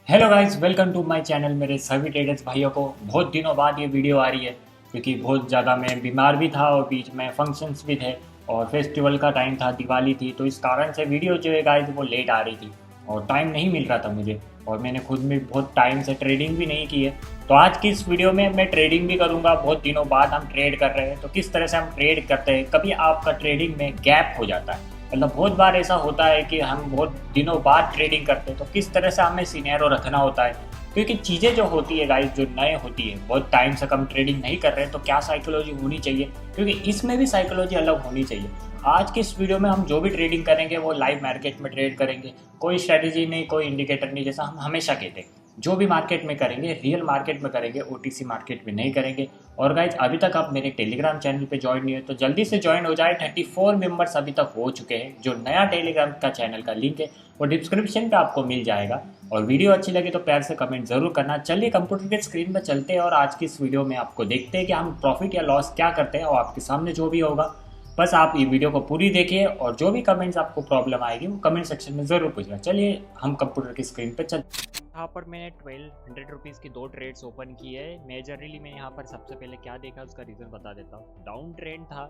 Hello guys, welcome to my channel. मेरे सभी traders भाइयों को बहुत दिनों बाद ये वीडियो आ रही है क्योंकि बहुत ज़्यादा मैं बीमार भी था और बीच में फंक्शंस भी थे और फेस्टिवल का टाइम था, दिवाली थी, तो इस कारण से वीडियो जो है गाइस वो लेट आ रही थी और टाइम नहीं मिल रहा था मुझे। और मैंने खुद में बहुत टाइम से ट्रेडिंग भी नहीं की है। तो आज की इस वीडियो में मैं ट्रेडिंग भी करूँगा। बहुत दिनों बाद हम ट्रेड कर रहे हैं, तो किस तरह से हम ट्रेड करते हैं। कभी आपका ट्रेडिंग में गैप हो जाता है, मतलब बहुत बार ऐसा होता है कि हम बहुत दिनों बाद ट्रेडिंग करते हैं, तो किस तरह से हमें सीनेरियो रखना होता है। क्योंकि चीज़ें जो होती है गाइस, जो नए होती है, बहुत टाइम से कम ट्रेडिंग नहीं कर रहे हैं, तो क्या साइकोलॉजी होनी चाहिए, क्योंकि इसमें भी साइकोलॉजी अलग होनी चाहिए। आज की इस वीडियो में हम जो भी ट्रेडिंग करेंगे वो लाइव मार्केट में ट्रेड करेंगे। कोई स्ट्रेटेजी नहीं, कोई इंडिकेटर नहीं, जैसा हम हमेशा कहते हैं। जो भी मार्केट में करेंगे रियल मार्केट में करेंगे, ओटीसी मार्केट में नहीं करेंगे। और गाइज, अभी तक आप मेरे टेलीग्राम चैनल पे ज्वाइन नहीं है तो जल्दी से ज्वाइन हो जाए। 34 मेंबर्स अभी तक हो चुके हैं। जो नया टेलीग्राम का चैनल का लिंक है वो डिस्क्रिप्शन पे आपको मिल जाएगा। और वीडियो अच्छी लगे तो प्यार से कमेंट जरूर करना। चलिए कंप्यूटर के स्क्रीन पर चलते हैं और आज की इस वीडियो में आपको देखते हैं कि हम प्रॉफिट या लॉस क्या करते हैं। और आपके सामने जो भी होगा, बस आप ये वीडियो को पूरी देखिए और जो भी कमेंट्स आपको प्रॉब्लम आएगी वो कमेंट सेक्शन में ज़रूर पूछना। चलिए हम कंप्यूटर की स्क्रीन पर चलते हैं। यहाँ पर मैंने 1200 रुपीज़ की 2 ट्रेड्स ओपन की है। मेजरली मैं यहाँ पर सबसे पहले क्या देखा उसका रीज़न बता देता हूँ। डाउन ट्रेंड था,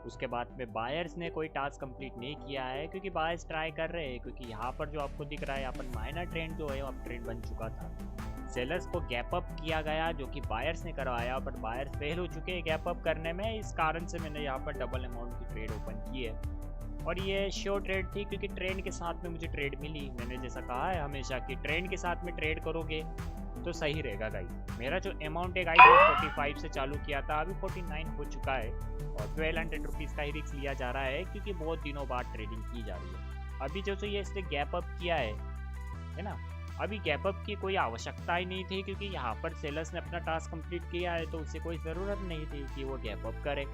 उसके बाद में बायर्स ने कोई टास्क कंप्लीट नहीं किया है क्योंकि बायर्स ट्राई कर रहे हैं। क्योंकि यहाँ पर जो आपको दिख रहा है, यहाँ पर माइनर ट्रेंड जो है वो अब ट्रेंड बन चुका था। सेलर्स को गैप अप किया गया जो कि बायर्स ने करवाया, बट बायर्स फेल हो चुके हैं गैप अप करने में। इस कारण से मैंने यहाँ पर डबल अमाउंट की ट्रेड ओपन की है। और ये श्योर ट्रेड थी क्योंकि ट्रेंड के साथ में मुझे ट्रेड मिली। मैंने जैसा कहा है हमेशा कि ट्रेंड के साथ में ट्रेड करोगे तो सही रहेगा गाइस। मेरा जो अमाउंट है गाइस वो 45 से चालू किया था, अभी 49 हो चुका है। और 1200 रुपीज़ का ही रिस्क लिया जा रहा है क्योंकि बहुत दिनों बाद ट्रेडिंग की जा रही है। अभी जो ये इसने गैप अप किया है ना, अभी गैप अप की कोई आवश्यकता ही नहीं थी क्योंकि यहाँ पर सेलर्स ने अपना टास्क कंप्लीट किया है, तो उसे कोई ज़रूरत नहीं थी कि वो गैप अप करे।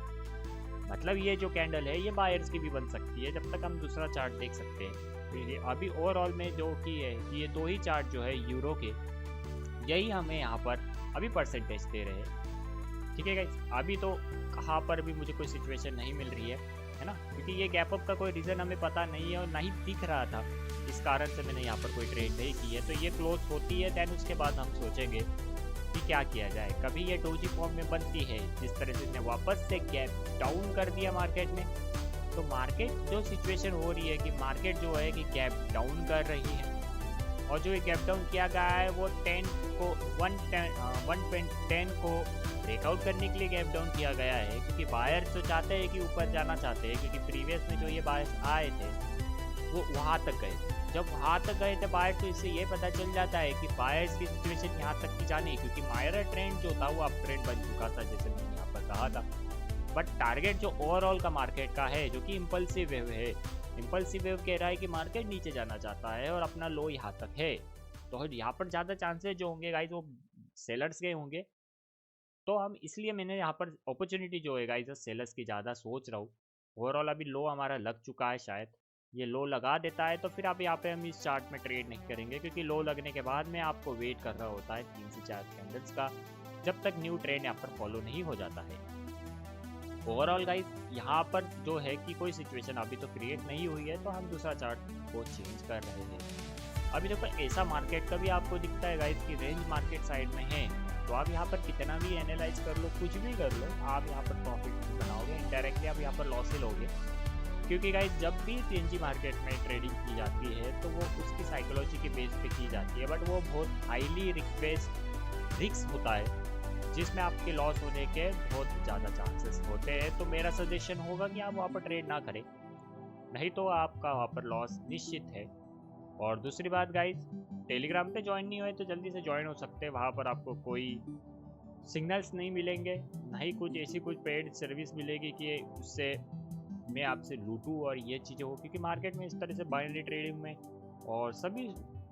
मतलब ये जो कैंडल है ये बायर्स की भी बन सकती है जब तक हम दूसरा चार्ट देख सकते हैं। तो ये अभी ओवरऑल में जो की है कि ये दो ही चार्ट जो है यूरो के, यही हमें यहाँ पर अभी परसेंटेज दे रहे हैं। ठीक है गाइस, अभी तो कहाँ पर भी मुझे कोई सिचुएशन नहीं मिल रही है ना, क्योंकि ये गैप अप का कोई रीज़न हमें पता नहीं है और नहीं दिख रहा था। इस कारण से मैंने यहाँ पर कोई ट्रेड नहीं की है। तो ये क्लोज होती है, दैन उसके बाद हम सोचेंगे कि क्या किया जाए। कभी ये डोजी फॉर्म में बनती है, जिस तरह से इसने वापस से गैप डाउन कर दिया मार्केट में। तो मार्केट जो सिचुएशन हो रही है कि मार्केट जो है कि गैप डाउन कर रही है, और जो ये गैप डाउन किया गया है वो 10 को 110 को ब्रेकआउट करने के लिए गैप डाउन किया गया है। क्योंकि बायर्स जो चाहते हैं कि ऊपर जाना चाहते हैं, क्योंकि प्रीवियस में जो ये बायर्स आए थे वो वहाँ तक गए। जब वहाँ तक गए थे बायर, तो इससे ये पता चल जाता है कि बायर्स की सिचुएशन यहाँ तक की जानी, क्योंकि माइनर ट्रेंड जो था वो अप ट्रेंड बन चुका था जैसे मैंने यहाँ पर कहा था। बट टारगेट जो ओवरऑल का मार्केट का है, जो कि इम्पल्सिव वेव है, इम्पल्सिव वेव कह रहा है कि मार्केट नीचे जाना चाहता है और अपना लो यहाँ तक है। तो यहाँ पर ज़्यादा चांसेस जो होंगे गाइज वो सेलर्स के होंगे। तो हम इसलिए मैंने यहाँ पर अपॉर्चुनिटी जो है गाइज सेलर्स की ज़्यादा सोच रहा हूँ। ओवरऑल अभी लो हमारा लग चुका है, शायद ये लो लगा देता है तो फिर अब यहाँ पे हम इस चार्ट में ट्रेड नहीं करेंगे, क्योंकि लो लगने के बाद में आपको वेट कर रहा होता है 3 से 4 कैंडल्स का, जब तक न्यू ट्रेंड यहाँ पर फॉलो नहीं हो जाता है। ओवरऑल गाइस यहाँ पर जो है कि कोई सिचुएशन अभी तो क्रिएट नहीं हुई है, तो हम दूसरा चार्ट को चेंज कर रहे हैं। अभी देखो ऐसा मार्केट का भी आपको दिखता है गाइस कि रेंज मार्केट साइड में है, तो आप यहाँ पर कितना भी एनालाइज कर लो, कुछ भी कर लो, आप यहाँ पर प्रॉफिट बनाओगे, इनडायरेक्टली आप यहाँ पर लॉस ही लोगे। क्योंकि गाइस जब भी टीएनजी मार्केट में ट्रेडिंग की जाती है तो वो उसकी साइकोलॉजी के बेस पे की जाती है, बट वो बहुत हाईली रिस्क होता है जिसमें आपके लॉस होने के बहुत ज़्यादा चांसेस होते हैं। तो मेरा सजेशन होगा कि आप वहाँ पर ट्रेड ना करें, नहीं तो आपका वहाँ पर लॉस निश्चित है। और दूसरी बात गाइस, टेलीग्राम पे ज्वाइन नहीं हुए तो जल्दी से ज्वाइन हो सकते हैं। वहाँ पर आपको कोई सिग्नल्स नहीं मिलेंगे, ना ही कुछ ऐसी कुछ पेड सर्विस मिलेगी कि उससे मैं आपसे लूटूँ और ये चीज़ें हो। क्योंकि मार्केट में इस तरह से बाइनरी ट्रेडिंग में और सभी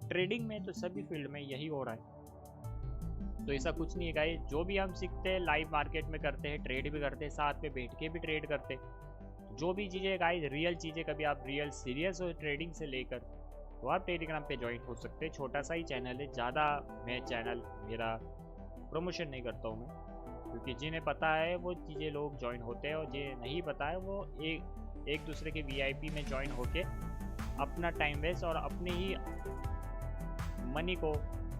ट्रेडिंग में, तो सभी फील्ड में यही हो रहा है। तो ऐसा कुछ नहीं है गाइस, जो भी हम सीखते हैं लाइव मार्केट में करते हैं, ट्रेड भी करते हैं, साथ में बैठ के भी ट्रेड करते हैं। जो भी चीज़ें गाइस रियल चीज़ें, कभी आप रियल सीरियस हो ट्रेडिंग से लेकर, तो आप टेलीग्राम पे ज्वाइन हो सकते हैं। छोटा सा ही चैनल है, ज़्यादा मैं चैनल मेरा प्रमोशन नहीं करता हूँ मैं, क्योंकि जिन्हें पता है वो चीज़ें लोग ज्वाइन होते हैं और जिन्हें नहीं पता है वो एक दूसरे के वीआईपी में ज्वाइन होके अपना टाइम वेस्ट और अपने ही मनी को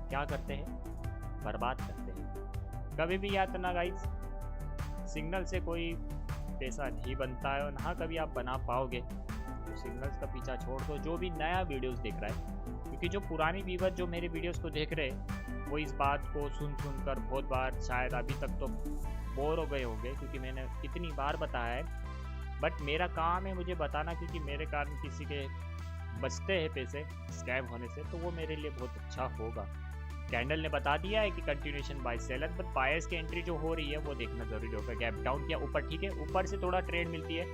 क्या करते हैं, बर्बाद करते हैं। कभी भी याद रखना गाइस, सिग्नल से कोई पैसा नहीं बनता है और ना कभी आप बना पाओगे। तो सिग्नल्स का पीछा छोड़ दो, जो भी नया वीडियोस देख रहा है, क्योंकि जो पुरानी व्यूवर जो मेरे वीडियोस को देख रहे हैं वो इस बात को सुन कर बहुत बार शायद अभी तक तो बोर हो गए होंगे, क्योंकि मैंने कितनी बार बताया है। बट मेरा काम है मुझे बताना, क्योंकि मेरे कारण किसी के बचते हैं पैसे स्कैम होने से, तो वो मेरे लिए बहुत अच्छा होगा। कैंडल ने बता दिया है कि continuation by seller, but buyers की एंट्री जो हो रही है वो देखना जरूरी होगा। गैप डाउन किया ऊपर, ठीक है, ऊपर से थोड़ा ट्रेड मिलती है,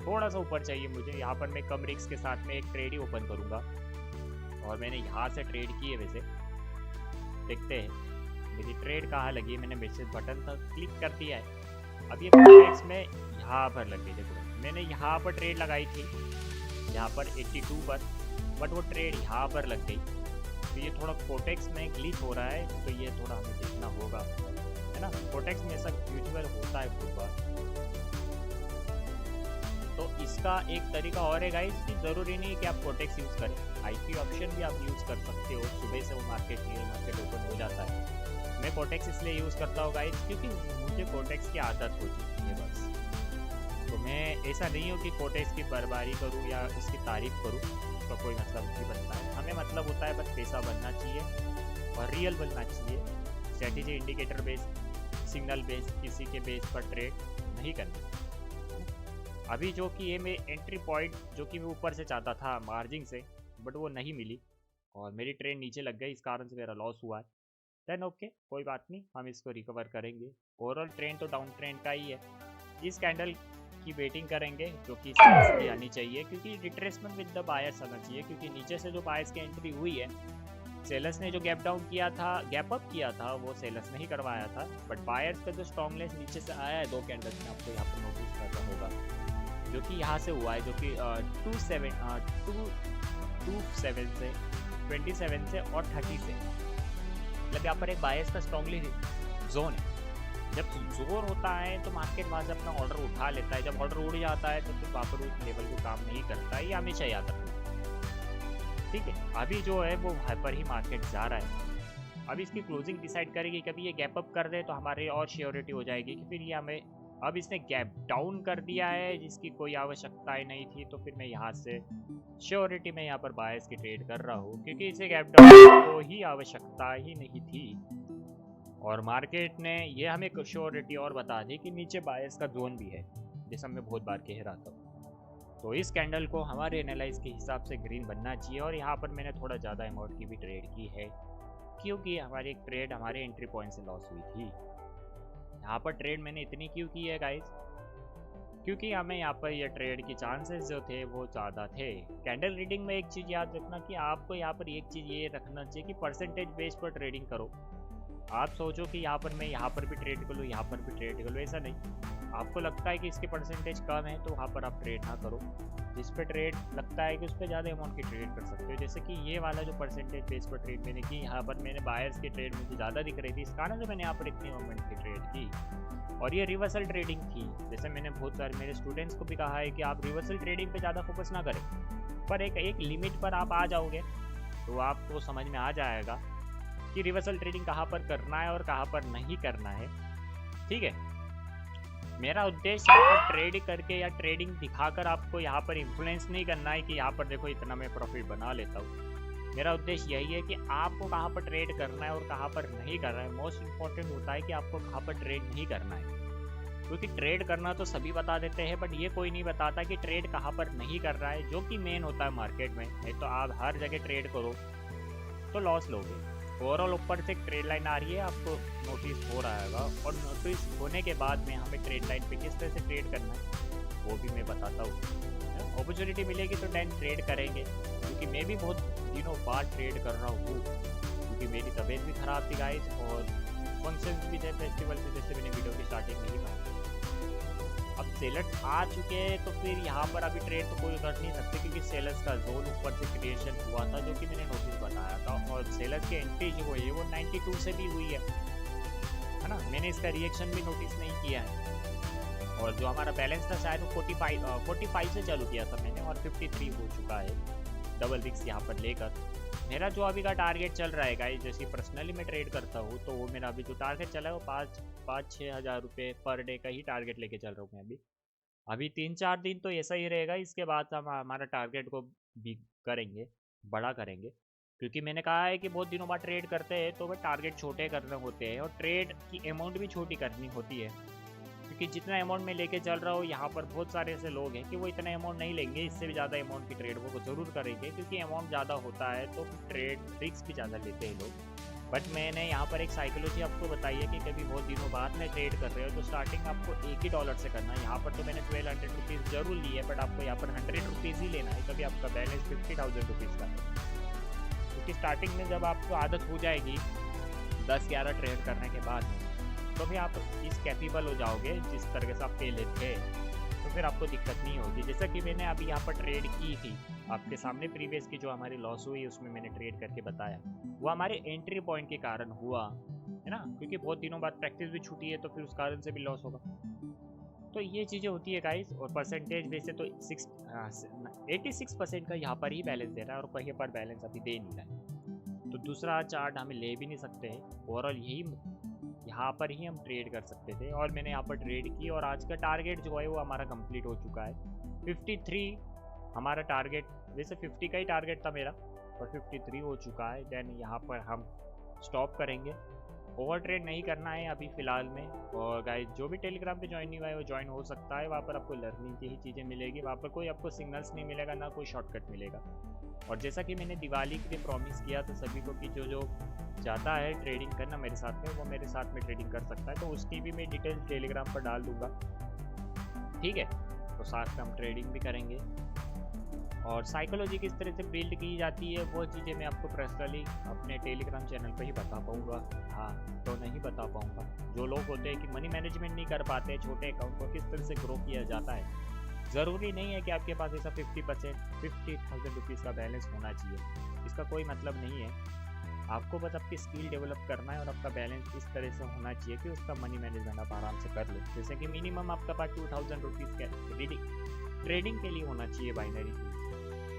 थोड़ा सा ऊपर चाहिए मुझे। यहाँ पर मैं कम रिस्क के साथ में एक ट्रेड ही ओपन करूँगा और मैंने यहाँ से ट्रेड की है। वैसे देखते हैं मेरी ट्रेड कहाँ लगी है। मैंने मैसेज बटन पर क्लिक कर दिया है। अब ये कॉन्टैक्ट्स में यहाँ पर लग गई, देखो मैंने यहाँ पर ट्रेड लगाई थी, यहाँ पर 82 पर, बट वो ट्रेड यहाँ पर लग गई। तो ये थोड़ा कोटेक्स में ग्लिच हो रहा है, तो ये थोड़ा हमें देखना होगा, है ना। कोटेक्स में ऐसा यूजुअल होता है बहुत बार। तो इसका एक तरीका और है गाइस कि ज़रूरी नहीं कि आप कोटेक्स यूज़ करें, आईपी ऑप्शन भी आप यूज़ कर सकते हो। सुबह से वो मार्केट ओपन हो जाता है। मैं कोटेक्स इसलिए यूज़ करता हूँ गाइस क्योंकि मुझे कोटेक्स की आदत हो चुकी है बस। तो मैं ऐसा नहीं हूँ कि कोटेक्स की बर्बादी करूँ या इसकी तारीफ करूँ, तो कोई मतलब नहीं बनता है। हमें मतलब होता है बस पैसा बनना चाहिए और रियल बनना चाहिए। Strategy indicator base, signal base, किसी के बेस पर ट्रेड नहीं करना। अभी जो कि ये मैं एंट्री पॉइंट जो कि मैं ऊपर से चाहता था मार्जिन से, बट वो नहीं मिली और मेरी ट्रेड नीचे लग गई, इस कारण से मेरा लॉस हुआ है। देन ओके, कोई बात नहीं, हम इसको रिकवर करेंगे। ओवरऑल ट्रेंड तो डाउन ट्रेंड का ही है। इस कैंडल की वेटिंग करेंगे जो कि सेल्स आनी चाहिए, क्योंकि रिट्रेसमेंट विद द बायर्स आना चाहिए, क्योंकि नीचे से जो बायर्स की एंट्री हुई है, सेलर्स ने जो गैप डाउन किया था, गैप अप किया था, वो सेलर्स नहीं करवाया था। बट बायर्स का जो स्ट्रॉन्गनेस नीचे से आया है 2 कैंडल्स में, आपको यहाँ पर नोटिस करना होगा, जो कि यहाँ से हुआ है, जो कि 27 से 27 से और 30 से, मतलब यहाँ पर एक बायर्स का स्ट्रॉन्गली जोन है। जब जोर होता है तो मार्केट वहाँ से अपना ऑर्डर उठा लेता है। जब ऑर्डर उड़ जाता है तो फिर वापस उस लेवल को काम नहीं करता है, ये हमेशा याद रखना, ठीक है। अभी जो है वो हाइपर ही मार्केट जा रहा है। अभी इसकी क्लोजिंग डिसाइड करेगी। कभी ये गैप अप कर दे तो हमारी और श्योरिटी हो जाएगी कि फिर ये हमें, अब इसने गैप डाउन कर दिया है जिसकी कोई आवश्यकता ही नहीं थी, तो फिर मैं यहाँ से श्योरिटी में यहाँ पर बायर्स की ट्रेड कर रहा हूँ, क्योंकि इसे गैप डाउन को ही आवश्यकता ही नहीं थी। और मार्केट ने ये हमें श्योरिटी और बता दी कि नीचे बायर्स का जोन भी है, जैसा मैं बहुत बार कह रहा था। तो इस कैंडल को हमारे एनालाइज के हिसाब से ग्रीन बनना चाहिए। और यहाँ पर मैंने थोड़ा ज़्यादा अमाउंट की भी ट्रेड की है, क्योंकि हमारी एक ट्रेड हमारे एंट्री पॉइंट से लॉस हुई थी। यहाँ पर ट्रेड मैंने इतनी क्यों की है गाइस, क्योंकि हमें यहाँ पर ये ट्रेड की चांसेस जो थे वो ज़्यादा थे। कैंडल रीडिंग में एक चीज़ याद रखना कि आपको यहाँ पर एक चीज़ ये रखना चाहिए कि परसेंटेज बेस पर ट्रेडिंग करो। आप सोचो कि यहाँ पर मैं यहाँ पर भी ट्रेड कर लूँ, यहाँ पर भी ट्रेड कर लूँ, ऐसा नहीं। आपको लगता है कि इसके परसेंटेज कम है तो वहाँ पर आप ट्रेड ना करो। जिस पे ट्रेड लगता है कि उस पर ज़्यादा अमाउंट की ट्रेड कर सकते हो। जैसे कि ये वाला जो परसेंटेज बेस पर ट्रेड मैंने की, यहाँ पर मैंने बायर्स की ट्रेड मुझे ज़्यादा दिख रही थी, इस कारण से मैंने यहाँ पर इतनी अमाउंट की ट्रेड की। और ये रिवर्सल ट्रेडिंग थी। जैसे मैंने बहुत सारे मेरे स्टूडेंट्स को भी कहा है कि आप रिवर्सल ट्रेडिंग पे ज़्यादा फोकस ना करें, पर एक लिमिट पर आप आ जाओगे तो आपको समझ में आ जाएगा कि रिवर्सल ट्रेडिंग कहाँ पर करना है और कहाँ पर नहीं करना है, ठीक है। मेरा उद्देश्य यहाँ पर ट्रेड करके या ट्रेडिंग दिखाकर आपको यहाँ पर इन्फ्लुएंस नहीं करना है कि यहाँ पर देखो इतना मैं प्रॉफिट बना लेता हूँ। मेरा उद्देश्य यही है कि आपको कहाँ पर ट्रेड करना है और कहाँ पर नहीं करना है। मोस्ट इम्पॉर्टेंट होता है कि आपको कहाँ पर ट्रेड नहीं करना है, क्योंकि ट्रेड करना तो सभी बता देते हैं, बट ये कोई नहीं बताता कि ट्रेड कहाँ पर नहीं कर रहा है, जो कि मेन होता है मार्केट में। नहीं तो आप हर जगह ट्रेड करो तो लॉस लोगे। ओवरऑल ऊपर से ट्रेड लाइन आ रही है, आपको नोटिस हो रहा होगा, और नोटिस होने के बाद में हमें ट्रेड लाइन पे किस तरह से ट्रेड करना है वो भी मैं बताता हूँ। अपॉर्चुनिटी मिलेगी तो देन ट्रेड करेंगे, क्योंकि मैं भी बहुत दिनों बाद ट्रेड कर रहा हूँ, क्योंकि मेरी तबीयत भी ख़राब थी गाइस, और फंक्शन भी थे फेस्टिवल से, जैसे मैंने वीडियो की स्टार्टिंग में ही कहा। अब सेलर्स आ चुके हैं तो फिर यहाँ पर अभी ट्रेड तो कोई कर नहीं सकते, क्योंकि सेलर्स का जोन ऊपर से क्रिएशन हुआ था, जो कि मैंने नोटिस बताया था। और सेलर्स की एंट्री जो हुई है वो 92 से भी हुई है ना। मैंने इसका रिएक्शन भी नोटिस नहीं किया है। और जो हमारा बैलेंस था शायद वो 45 से चालू किया था मैंने, और 53 हो चुका है डबल रिक्स यहाँ पर लेकर। मेरा जो अभी का टारगेट चल रहा है गाइस, जैसे पर्सनली मैं ट्रेड करता हूँ तो वो मेरा अभी जो टारगेट चला है वो 5-6 हज़ार रुपये पर डे का ही टारगेट लेके चल रहा हूँ मैं अभी 3-4 दिन तो ऐसा ही रहेगा। इसके बाद हम हमारा टारगेट को भी करेंगे, बड़ा करेंगे, क्योंकि मैंने कहा है कि बहुत दिनों बाद ट्रेड करते हैं तो वह टारगेट छोटे करने होते हैं और ट्रेड की अमाउंट भी छोटी करनी होती है, क्योंकि जितना अमाउंट मैं लेके चल रहा हूँ यहाँ पर बहुत सारे ऐसे लोग हैं कि वो इतना अमाउंट नहीं लेंगे, इससे भी ज़्यादा अमाउंट की ट्रेड वो ज़रूर करेंगे, क्योंकि अमाउंट ज़्यादा होता है तो ट्रेड रिस्क भी ज़्यादा लेते हैं लोग। बट मैंने यहाँ पर एक साइकोलॉजी आपको बताई है कि कभी बहुत दिनों बाद में ट्रेड कर रहे हो तो स्टार्टिंग आपको $1 से करना है। यहाँ पर तो मैंने 1200 रुपीज़ जरूर ली है, बट आपको यहाँ पर 100 रुपीज़ ही लेना है, कभी आपका बैलेंस 50,000 रुपीज़ का है, क्योंकि स्टार्टिंग में जब आपको आदत हो जाएगी 10-11 ट्रेड करने के बाद तो भी आप इस कैपेबल हो जाओगे जिस तरह से आप पहले थे, तो फिर आपको दिक्कत नहीं होगी। जैसा कि मैंने अभी यहाँ पर ट्रेड की थी आपके सामने, प्रीवियस की जो हमारी लॉस हुई उसमें मैंने ट्रेड करके बताया, वो हमारे एंट्री पॉइंट के कारण हुआ है ना, क्योंकि बहुत दिनों बाद प्रैक्टिस भी छूटी है तो फिर उस कारण से भी लॉस होगा। तो ये चीज़ें होती है गाइस। और परसेंटेज वैसे तो 86% का यहाँ पर ही बैलेंस दे रहा है और कहीं पर बैलेंस अभी दे नहीं रहा है, तो दूसरा चार्ट हमें ले भी नहीं सकते हैं। ओवरऑल यही यहाँ पर ही हम ट्रेड कर सकते थे और मैंने यहाँ पर ट्रेड की और आज का टारगेट जो है वो हमारा कंप्लीट हो चुका है। 53 हमारा टारगेट, वैसे 50 का ही टारगेट था मेरा और 53 हो चुका है। देन यहाँ पर हम स्टॉप करेंगे, ओवर ट्रेड नहीं करना है अभी फ़िलहाल में। और गाइस जो भी टेलीग्राम पे ज्वाइन नहीं हुआ है वो ज्वाइन हो सकता है, वहाँ पर आपको लर्निंग की ही चीज़ें मिलेगी, वहाँ पर कोई आपको सिग्नल्स नहीं मिलेगा, ना कोई शॉर्टकट मिलेगा। और जैसा कि मैंने दिवाली के लिए प्रॉमिस किया था सभी को कि जो चाहता है ट्रेडिंग करना मेरे साथ में वो मेरे साथ में ट्रेडिंग कर सकता है, तो उसकी भी मैं डिटेल्स टेलीग्राम पर डाल दूंगा, ठीक है। तो साथ में हम ट्रेडिंग भी करेंगे और साइकोलॉजी किस तरह से बिल्ड की जाती है वो चीज़ें मैं आपको पर्सनली अपने टेलीग्राम चैनल पर ही बता पाऊँगा। हाँ तो नहीं बता पाऊँगा। जो लोग होते हैं कि मनी मैनेजमेंट नहीं कर पाते, छोटे अकाउंट को किस तरह से ग्रो किया जाता है, ज़रूरी नहीं है कि आपके पास ऐसा 50,000 रुपीज़ का बैलेंस होना चाहिए, इसका कोई मतलब नहीं है। आपको बस आपकी स्किल डेवलप करना है और आपका बैलेंस इस तरह से होना चाहिए कि उसका मनी मैनेजमेंट आप आराम से कर लो। जैसे कि मिनिमम आपका पास 2,000 रुपीज़ का ट्रेडिंग के लिए होना चाहिए बाइनरी की।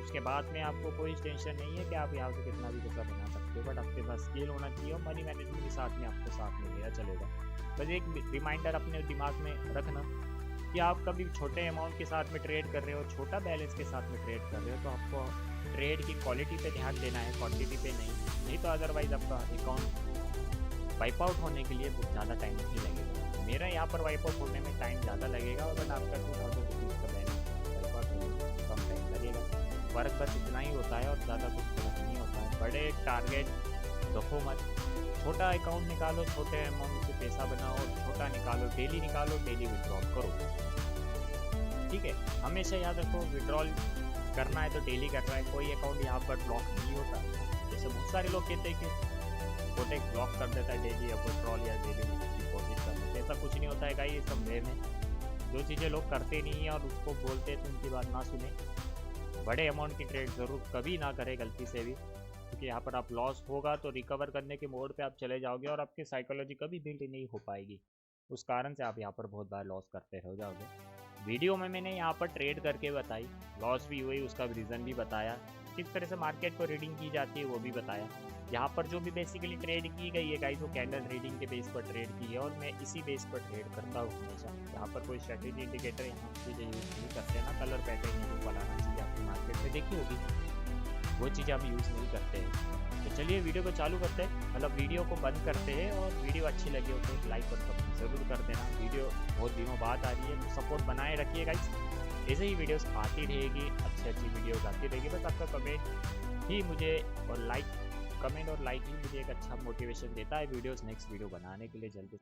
उसके बाद में आपको कोई टेंशन नहीं है कि आप यहाँ से कितना भी पैसा बना सकते हो, बट आपके पास स्किल होना चाहिए और मनी मैनेजमेंट के साथ में आपको साथ में लिया चलेगा। बस एक रिमाइंडर अपने दिमाग में रखना कि आप कभी छोटे अमाउंट के साथ में ट्रेड कर रहे हो, छोटा बैलेंस के साथ में ट्रेड कर रहे हो, तो आपको ट्रेड की क्वालिटी पे ध्यान देना है, क्वांटिटी पे नहीं तो अदरवाइज आपका अकाउंट वाइप आउट होने के लिए बहुत ज़्यादा टाइम नहीं लगेगा। मेरा यहाँ पर वाइप आउट होने में टाइम ज़्यादा लगेगा और बट आपका 2,000 रुपीज़ का बैलेंस वाइप आउट होने में कम टाइम लगेगा। फ़र्क बस इतना ही होता है और ज़्यादा कुछ फर्क नहीं होता है। बड़े टारगेट रखो मत, छोटा अकाउंट निकालो, छोटे अमाउंट से पैसा बनाओ, छोटा निकालो, डेली विड्रॉल करो, ठीक है। हमेशा याद रखो विड्रॉल करना है तो डेली करना है, कोई अकाउंट यहाँ पर ब्लॉक नहीं होता। जैसे बहुत सारे लोग कहते हैं कि कोटेक ब्लॉक कर देता है डेली विड्रॉल या डेली डिपॉजिट करना, तो ऐसा कुछ नहीं होता है। ये सब वे में जो चीज़ें लोग करते नहीं हैं और उसको बोलते हैं तो उनकी बात ना सुने। बड़े अमाउंट की ट्रेड ज़रूर कभी ना करें गलती से भी, क्योंकि यहाँ पर आप लॉस होगा तो रिकवर करने के मोड पे आप चले जाओगे और आपकी साइकोलॉजी कभी बिल्ड नहीं हो पाएगी, उस कारण से आप यहाँ पर बहुत बार लॉस करते रह जाओगे। वीडियो में मैंने यहाँ पर ट्रेड करके बताई, लॉस भी हुई, उसका रीज़न भी बताया, किस तरह से मार्केट को रीडिंग की जाती है वो भी बताया। यहाँ पर जो भी बेसिकली ट्रेड की गई है गाइस वो कैंडल रीडिंग के बेस पर ट्रेड की है और मैं इसी बेस पर ट्रेड करता हूँ हमेशा। यहाँ पर कोई स्ट्रेटेजी इंडिकेटर यहाँ चीज़ें यूज़ नहीं करते हैं ना, कलर पैटर्न बनाना चाहिए आपकी मार्केट में देखी होगी, वो चीज़ें हम यूज़ नहीं करते हैं। तो चलिए वीडियो को चालू करते हैं, मतलब वीडियो को बंद करते हैं। और वीडियो अच्छी लगी हो तो लाइक और कमेंट ज़रूर कर देना। वीडियो बहुत दिनों बाद आ रही है तो सपोर्ट बनाए रखिए गाइस, ऐसे ही वीडियोस आती रहेगी, अच्छी वीडियोस आती रहेगी। बस आपका कमेंट ही मुझे और लाइक ही मुझे एक अच्छा मोटिवेशन देता है वीडियोस नेक्स्ट वीडियो बनाने के लिए जल्दी।